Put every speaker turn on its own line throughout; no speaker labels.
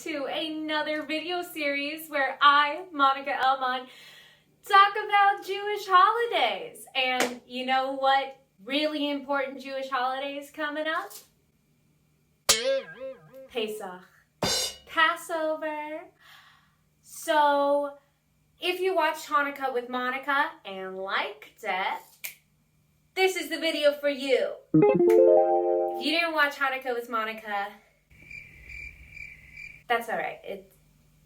to another video series where I, Monika Elman, talk about Jewish holidays. And you know what really important Jewish holiday is coming up? Pesach. Passover. So, if you watched Hanukkah with Monika and liked it, this is the video for you. If you didn't watch Hanukkah with Monika, that's alright.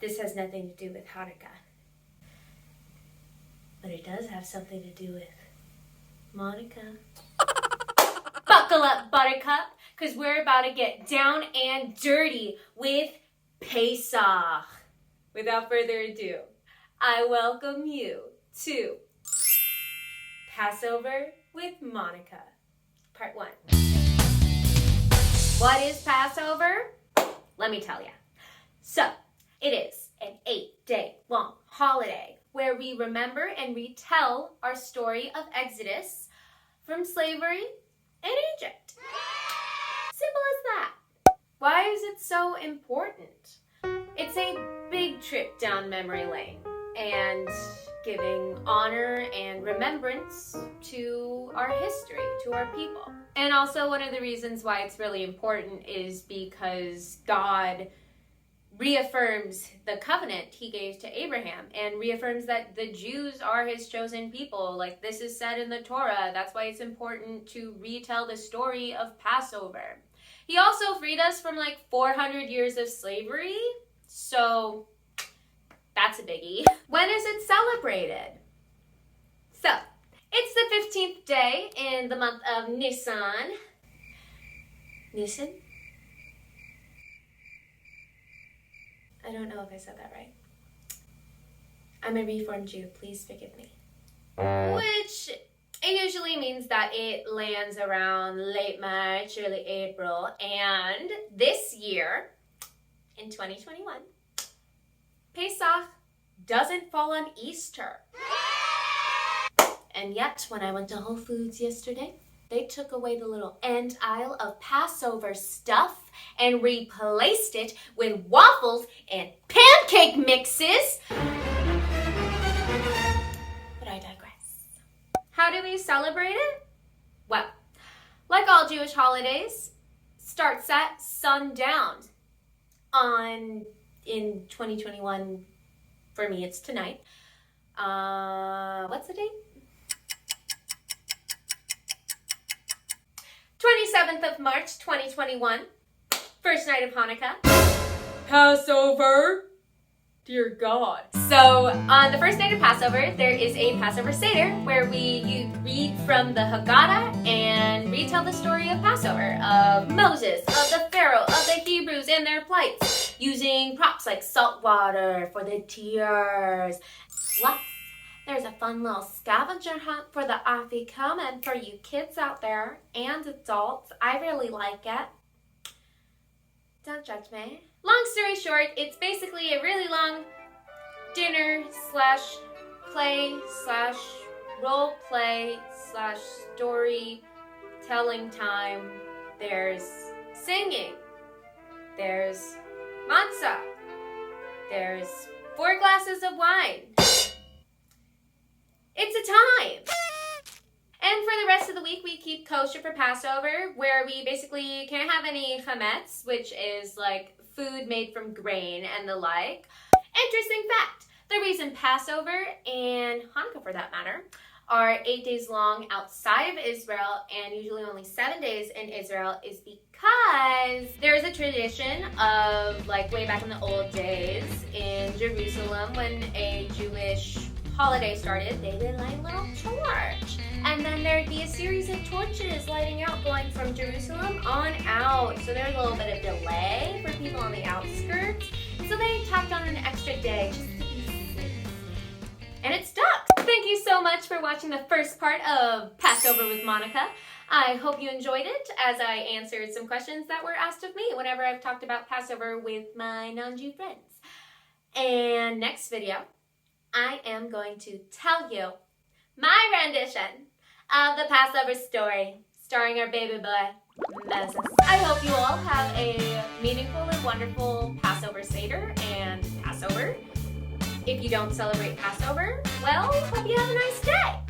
This has nothing to do with Hanukkah. But it does have something to do with Monika. Buckle up, Buttercup, because we're about to get down and dirty with Pesach. Without further ado, I welcome you to Passover with Monika, Part 1. What is Passover? Let me tell you. So, it is an 8-day-long holiday where we remember and retell our story of Exodus from slavery in Egypt. Simple as that. Why is it so important? It's a big trip down memory lane and giving honor and remembrance to our history, to our people. And also one of the reasons why it's really important is because God reaffirms the covenant he gave to Abraham and reaffirms that the Jews are his chosen people. Like this is said in the Torah. That's why it's important to retell the story of Passover. He also freed us from like 400 years of slavery. So that's a biggie. When is it celebrated? So it's the 15th day in the month of Nisan. Nisan? I don't know if I said that right. I'm a Reformed Jew, please forgive me. Which it usually means that it lands around late March, early April, and this year, in 2021, Pesach doesn't fall on Easter. And yet, when I went to Whole Foods yesterday, they took away the little end aisle of Passover stuff and replaced it with waffles and pancake mixes. But I digress. How do we celebrate it? Well, like all Jewish holidays, starts at sundown. In 2021, for me, it's tonight. What's the date? 27th of March, 2021. First night of Hanukkah. Passover. Dear God. So, on the first night of Passover, there is a Passover seder where you read from the Haggadah and retell the story of Passover, of Moses, of the Pharaoh, of the Hebrews and their plights, using props like salt water for the tears. Plus, there's a fun little scavenger hunt for the afikomen for you kids out there and adults. I really like it. Don't judge me. Long story short, it's basically a really long dinner / play / role play / story telling time. There's singing. There's matzah. There's 4 glasses of wine. It's a time. And for the rest of the week, we keep kosher for Passover, where we basically can't have any chametz, which is like food made from grain and the like. Interesting fact, the reason Passover and Hanukkah, for that matter, are 8 days long outside of Israel and usually only 7 days in Israel is because there's a tradition of, like, way back in the old days in Jerusalem when a Jewish holiday started, they would light a little torch. And then there'd be a series of torches lighting out going from Jerusalem on out. So there's a little bit of delay for people on the outskirts. So they tacked on an extra day just to be safe. And it stuck. Thank you so much for watching the first part of Passover with Monika. I hope you enjoyed it as I answered some questions that were asked of me whenever I've talked about Passover with my non-Jew friends. And next video, I am going to tell you my rendition of the Passover story starring our baby boy, Moses. I hope you all have a meaningful and wonderful Passover seder and Passover. If you don't celebrate Passover, well, hope you have a nice day.